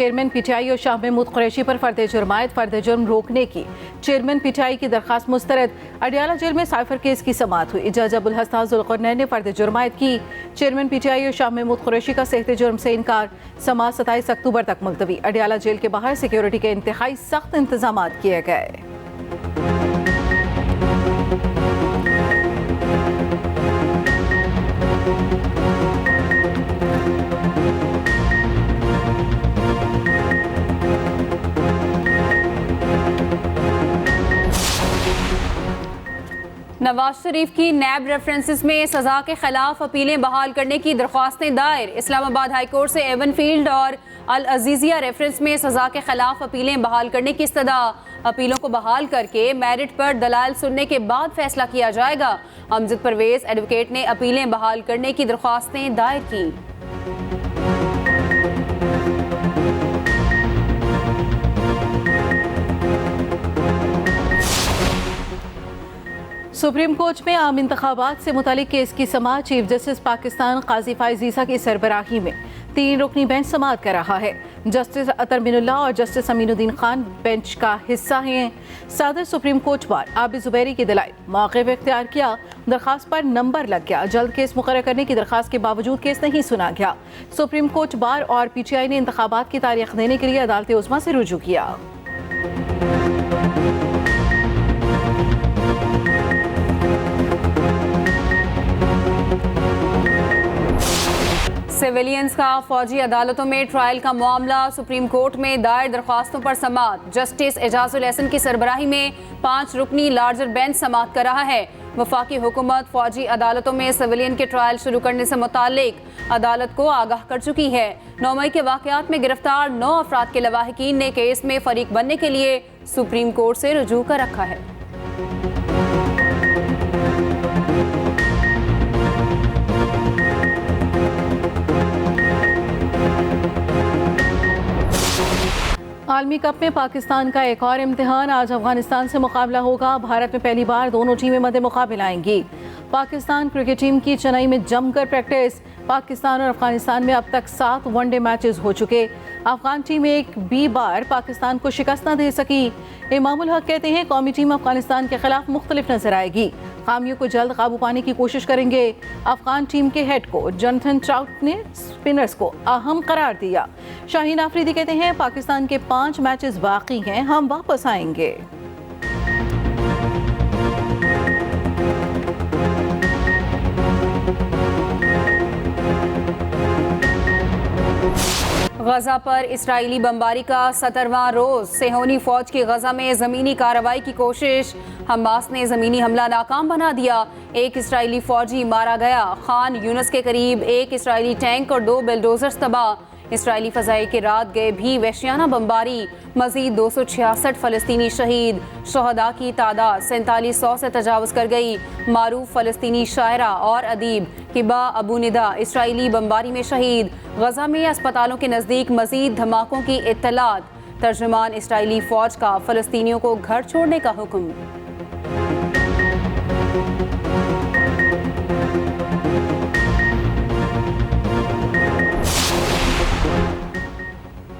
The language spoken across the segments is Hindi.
चेयरमैन पीटीआई और शाह महमूद कुरैशी पर फर्द जुर्मायत फर्द जुर्म रोकने की चेयरमैन पीटीआई की दरखास्त मुस्तरद। अडियाला जेल में साइफर केस की समाअत हुई। जज अबुल हसन जुल्करनैन ने फर्द जुर्मायत की। चेयरमैन पीटीआई और शाह महमूद कुरैशी का सेहते जुर्म से इनकार। समाअत 27 अक्टूबर तक मुलतवी। अडियाला जेल के बाहर सिक्योरिटी के इंतहाई सख्त इंतजाम किए गए। नवाज शरीफ की नैब रेफरेंसेस में सजा के खिलाफ अपीलें बहाल करने की दरख्वास्तें दायर। इस्लामाबाद हाई कोर्ट से एवन फील्ड और अल अजीजिया रेफरेंस में सजा के खिलाफ अपीलें बहाल करने की इस्तदा। अपीलों को बहाल करके मेरिट पर दलाल सुनने के बाद फैसला किया जाएगा। अमजद परवेज एडवोकेट ने अपीलें बहाल करने की दरख्वास्तें दायर की। सुप्रीम कोर्ट में आम इंतखाबात से मुतालिक केस की समाअत चीफ जस्टिस पाकिस्तान काजी फाइज ईसा की सरबराही में 3 रुकनी बेंच समाअत कर रहा है। जस्टिस अतर मिनुल्लाह और जस्टिस अमीनुद्दीन खान बेंच का हिस्सा हैं। सदर supreme court bar Abid Zubairi की दलाइल मौक़िफ़ इख्तियार किया। दरखास्त पर नंबर लग गया। जल्द केस मुकर्रर करने की दरखास्त के बावजूद केस नहीं सुना गया। सुप्रीम कोर्ट बार और पीटीआई ने इंतखाबात की तारीख देने के लिए अदालत उज़्मा से रुजू किया। सिविलियंस का फौजी अदालतों में ट्रायल का मामला। सुप्रीम कोर्ट में दायर दरख्वास्तों पर समाअत। जस्टिस एजाजुल एहसन की सरबराही में 5 रुकनी लार्जर बेंच समाअत कर रहा है। वफाकी हुकूमत फौजी अदालतों में सिविलियन के ट्रायल शुरू करने से मुतालिक अदालत को आगाह कर चुकी है। 9 मई के वाक़यात में गिरफ्तार 9 अफराद के लवाहिकीन ने केस में फरीक बनने के लिए सुप्रीम कोर्ट से रुजू कर रखा है। आलमी कप में पाकिस्तान का एक और इम्तिहान। आज अफगानिस्तान से मुकाबला होगा। भारत में पहली बार दोनों टीमें मद्दे मुकाबले आएंगी। पाकिस्तान क्रिकेट टीम की चेन्नई में जमकर प्रैक्टिस। पाकिस्तान और अफगानिस्तान में अब तक 7 वनडे मैचेस हो चुके। अफगान टीम एक भी बार पाकिस्तान को शिकस्त न दे सकी। इमामुल हक कहते हैं कौमी टीम अफगानिस्तान के खिलाफ मुख्तलिफ नजर आएगी। खामियों को जल्द काबू पाने की कोशिश करेंगे। अफगान टीम के हेड कोच जोनाथन ट्राउट ने स्पिनर्स को अहम करार दिया। शाहीन आफरीदी कहते हैं पाकिस्तान के 5 मैचेस बाकी हैं, हम वापस आएंगे। गजा पर इस्राइली बमबारी का 17वां रोज। सेहोनी फौज की गजा में जमीनी कार्रवाई की कोशिश। हमास ने जमीनी हमला नाकाम बना दिया। 1 इस्राइली फौजी मारा गया। खान यूनस के करीब 1 इस्राइली टैंक और 2 बुलडोजर्स तबाह। इस्राइली फजाई के रात गए भी वहशियाना बमबारी। मजीद 266 फलस्तीनी शहीद। शहदा की तादाद 4700 से तजावज़ कर गई। मारूफ फलस्तीनी शायरा और अदीब हिबा अबू निदा इस्राइली बमबारी में शहीद। गजा में अस्पतालों के नज़दीक मजीद धमाकों की इत्तलात। तर्जुमान इस्राइली फ़ौज का फलस्तीनियों को घर छोड़ने का हुक्म।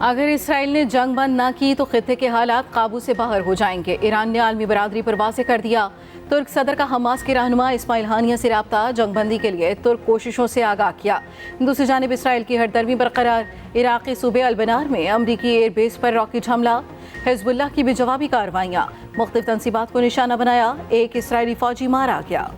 अगर इसराइल ने जंग बंद ना की तो खित्ते के हालात काबू से बाहर हो जाएंगे। ईरान ने आलमी बरादरी पर वाज़ेह कर दिया। तुर्क सदर का हमास के रहनुमा इस्माइल हानिया से राब्ता। जंगबंदी के लिए तुर्क कोशिशों से आगाह किया। दूसरी जानिब इसराइल की हरदर्मी बरकरार। इराक़ी सूबे अलबनार में अमरीकी एयरबेस पर रॉकेट हमला। हिज़्बुल्लाह की भी जवाबी कार्रवाइयाँ। मुख्तलिफ तंसीबात को निशाना बनाया। 1 इस्राइली फौजी मारा गया।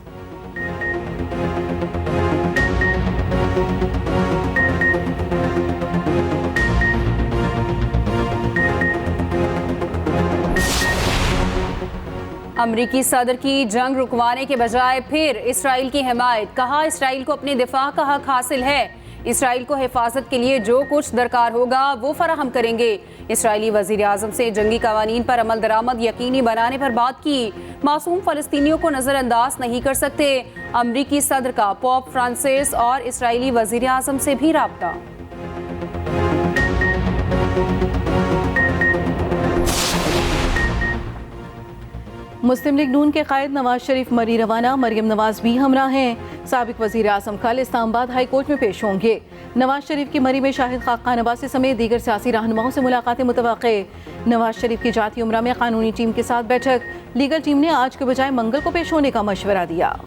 अमरीकी सदर की जंग रुकवाने के बजाय फिर इसराइल की हिमायत। कहा इसराइल को अपने दिफा का हक हासिल है। इसराइल को हिफाजत के लिए जो कुछ दरकार होगा वो फराहम करेंगे। इसराइली वज़ीर आज़म से जंगी कवानीन पर अमल दरामद यकीनी बनाने पर बात की। मासूम फ़लस्तीनियों को नज़रअंदाज नहीं कर सकते। अमरीकी सदर का पोप फ्रांसिस और इसराइली वज़ीर आज़म से भी राब्ता। मुस्लिम लीग नून के कायद नवाज शरीफ मरी रवाना, मरियम नवाज भी हमरा हैं। साबिक वजीर आजम कल इस्लामाबाद हाई कोर्ट में पेश होंगे। नवाज शरीफ की मरी में शाहिद खाकान अब्बासी समेत दीगर सियासी रहनुमाओं से मुलाकातें मुतवक्के। नवाज शरीफ की जाती उम्रा में कानूनी टीम के साथ बैठक। लीगल टीम ने आज के बजाय मंगल को पेश होने का मशवरा दिया।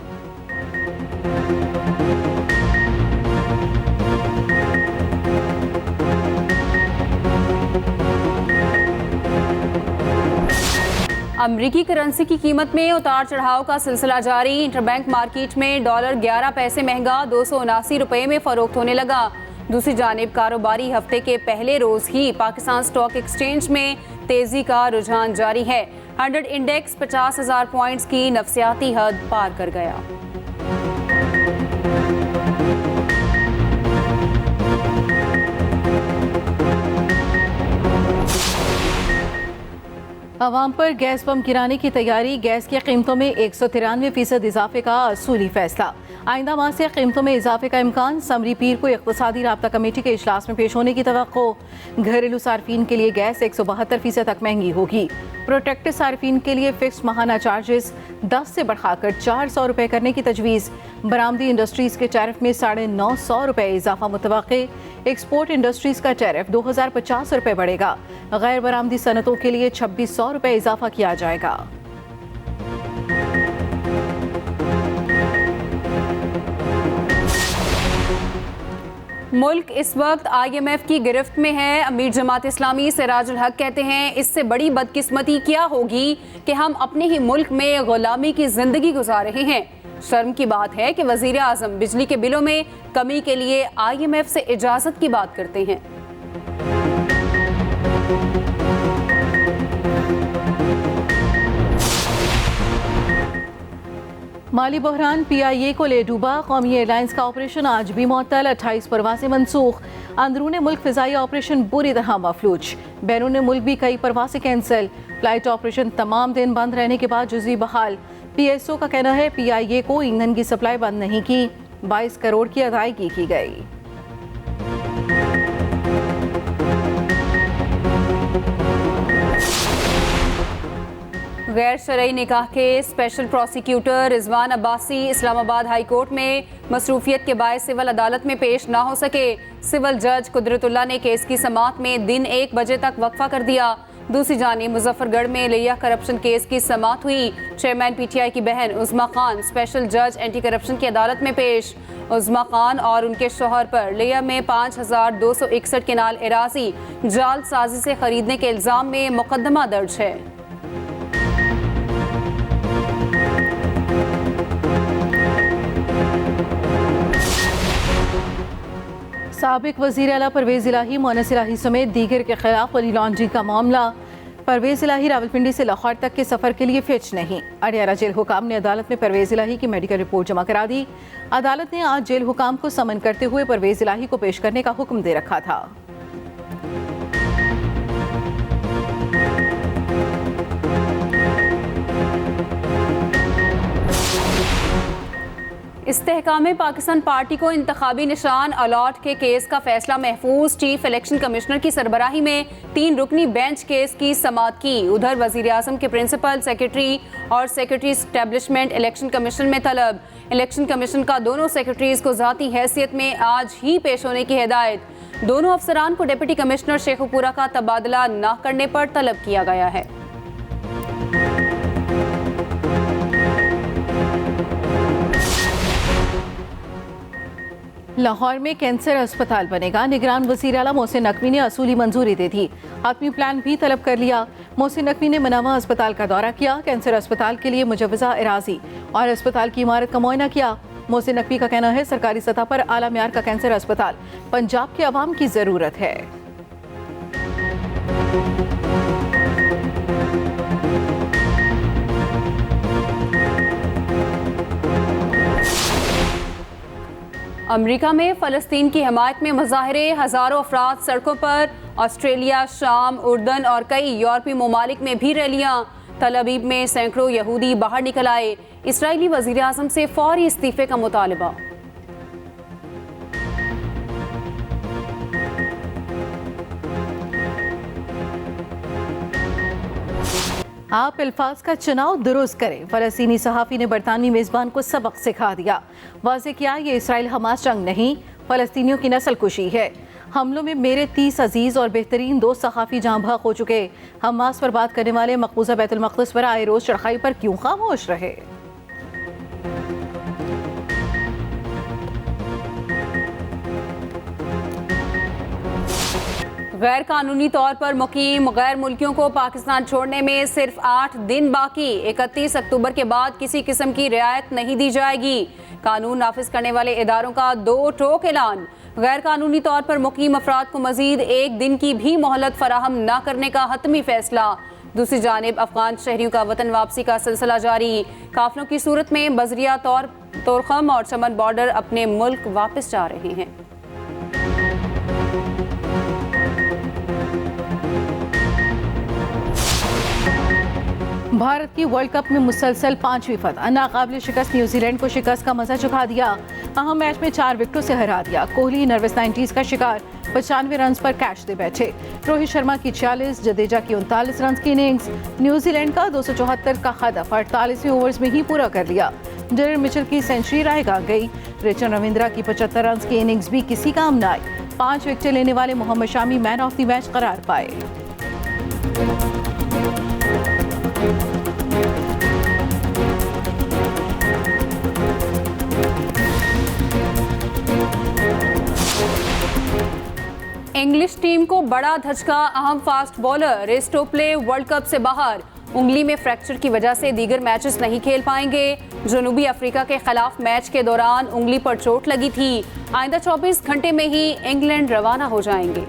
अमरीकी करेंसी की कीमत में उतार चढ़ाव का सिलसिला जारी। इंटरबैंक मार्केट में डॉलर 11 पैसे महंगा 279 रुपए में फरोख्त होने लगा। दूसरी जानिब कारोबारी हफ्ते के पहले रोज ही पाकिस्तान स्टॉक एक्सचेंज में तेजी का रुझान जारी है। 100 इंडेक्स 50,000 पॉइंट्स की नफसियाती हद पार कर गया। आवाम पर गैस बम गिराने की तैयारी। गैस की कीमतों में 193% इजाफे का असूली फैसला। आइंदा माह से कीमतों में इजाफे का इम्कान। समरी पीर को इक़्तिसादी राब्ता कमेटी के इजलास में पेश होने की तवक्को। घरेलू सार्फिन के लिए गैस 172% तक महंगी होगी। प्रोटेक्टेड सार्फिन के लिए फिक्स माहाना चार्जेस 10 से बढ़ाकर 400 रुपये करने की तजवीज़। बरामदी इंडस्ट्रीज़ के टैरिफ में 950 रुपये इजाफा मुतवक्के। एक्सपोर्ट इंडस्ट्रीज़ का टैरिफ 2050 रुपये बढ़ेगा। गैर बरामदी सनतों के लिए 2600 रुपये इजाफा किया जाएगा। मुल्क इस वक्त IMF की गिरफ्त में है। अमीर जमात इस्लामी सिराजुल हक कहते हैं, इससे बड़ी बदकिस्मती क्या होगी कि हम अपने ही मुल्क में गुलामी की जिंदगी गुजार रहे हैं। शर्म की बात है कि वजीर आजम बिजली के बिलों में कमी के लिए IMF से इजाजत की बात करते हैं। माली बहरान PIA को ले डूबा। कौमी एयरलाइंस का ऑपरेशन आज भी मुअत्तल। 28 परवासें मनसूख। अंदरून मुल्क फिजाई ऑपरेशन बुरी तरह मफलूज। बैरून मुल्क भी कई परवासें कैंसिल। फ्लाइट ऑपरेशन तमाम दिन बंद रहने के बाद जुज़वी बहाल। PSO का कहना है PIA को ईंधन की सप्लाई बंद नहीं की। 22 करोड़ की अदायगी की गई। गैर शरई निकाह के special prosecutor Rizwan Abbasi Islamabad high court में मसरूफियत के बायस सिविल अदालत में पेश ना हो सके। सिविल जज कुदरतुल्लाह ने केस की समाअत में दिन 1 बजे तक वक्फा कर दिया। दूसरी जानिब मुजफ्फरगढ़ में लिया करप्शन केस की समाअत हुई। चेयरमैन PTI की बहन उज़्मा खान स्पेशल जज एंटी करप्शन की अदालत में पेश। उज़्मा खान और उनके शोहर पर लिया में 5261 किनाल एराजी जाल साजी से खरीदने के इल्जाम में मुकदमा दर्ज है। साबिक वज़ीर आला परवेज़ इलाही, मोनस इलाही समेत दीगर के खिलाफ मनी लॉन्ड्रिंग का मामला। परवेज़ इलाही रावलपिंडी से लाहौर तक के सफ़र के लिए फिच नहीं। अडियाला जेल हुकाम ने अदालत में परवेज़ इलाही की मेडिकल रिपोर्ट जमा करा दी। अदालत ने आज जेल हुकाम को समन करते हुए परवेज़ इलाही को पेश करने का हुक्म दे रखा था। इस्तेहकाम पाकिस्तान पार्टी को इंतखाबी निशान अलॉट के केस का फैसला महफूज। चीफ इलेक्शन कमिश्नर की सरबराही में 3 रुकनी बेंच केस की समाअत की। उधर वजीर आजम के प्रिंसिपल सेक्रेटरी और सेक्रेटरी एस्टेब्लिशमेंट इलेक्शन कमीशन में तलब। इलेक्शन कमीशन का दोनों सेक्रेटरीज को ज़ाती हैसियत में आज ही पेश होने की हिदायत। दोनों अफसरान को डिप्टी कमिश्नर शेखुपुरा का तबादला न करने पर तलब किया गया है। लाहौर में कैंसर अस्पताल बनेगा। निगरान वज़ीर आला मोहसिन नकवी ने असूली मंजूरी दे दी। हतमी प्लान भी तलब कर लिया। मोहसिन नकवी ने मनावा अस्पताल का दौरा किया। कैंसर अस्पताल के लिए मुजव्वज़ा एराज़ी और अस्पताल की इमारत का मुआयना किया। मोहसिन नकवी का कहना है सरकारी सतह पर आला म्यार का कैंसर अस्पताल पंजाब के अवाम की ज़रूरत है। अमेरिका में फ़लस्तीन की हिमायत में मुजाहरे। हज़ारों अफराद सड़कों पर। ऑस्ट्रेलिया, शाम, उर्दन और कई यूरोपीय ममालिक में भी रैलियां। तल अवीव में सैकड़ों यहूदी बाहर निकल आए। इसराइली वज़ीर आज़म से फौरी इस्तीफे का मुतालबा। आप अल्फाज का चुनाव दुरुस्त करें। फ़लस्तीनी सहाफ़ी ने बरतानवी मेज़बान को सबक सिखा दिया। वाज़ेह किया ये इसराइल हमास जंग नहीं, फ़लस्तीनियों की नस्ल कुशी है। हमलों में मेरे 30 अजीज़ और बेहतरीन 2 सहाफ़ी जाँ बहक हो चुके। हमास पर बात करने वाले मकबूजा बैतुल मक़दिस पर आए रोज़ चढ़ाई पर क्यों खामोश रहे? गैर कानूनी तौर पर मुकीम गैर मुल्कियों को पाकिस्तान छोड़ने में सिर्फ 8 दिन बाकी। 31 अक्टूबर के बाद किसी किस्म की रियायत नहीं दी जाएगी। कानून नाफिज करने वाले इदारों का 2 टोक ऐलान। गैर कानूनी तौर पर मुकीम अफराद को मजीद 1 दिन की भी मोहलत फराहम न करने का हतमी फैसला। दूसरी जानिब अफगान शहरियों का वतन वापसी का सिलसिला जारी। काफिलों की सूरत में बजरिया तोरखम और चमन बॉर्डर अपने मुल्क वापस जा रहे हैं। भारत की वर्ल्ड कप में मुसलसल 5वीं फतह। नाकाबिल शिकस्त न्यूजीलैंड को शिकस्त का मजा चखा दिया। अहम मैच में 4 विकेटों से हरा दिया। कोहली नर्वस 90s का शिकार, 95 रन पर कैच दे बैठे। रोहित शर्मा की 46, जडेजा की 39 रन की इनिंग्स। न्यूजीलैंड का 274 का हदफ 48वें ओवर्स में ही पूरा कर लिया। डेरेन मिचेल की सेंचुरी रायगा गई। रिचर्ड रविंद्रा की 75 रन की इनिंग्स भी किसी काम न आई। 5 विकेटें लेने वाले Mohammed Shami man of the match करार पाए। इंग्लिश टीम को बड़ा धचका। अहम fast bowler Reece Topley world cup से बाहर। उंगली में फ्रैक्चर की वजह से दीगर मैचेस नहीं खेल पाएंगे। जनूबी अफ्रीका के खिलाफ मैच के दौरान उंगली पर चोट लगी थी। आइंदा 24 घंटे में ही इंग्लैंड रवाना हो जाएंगे।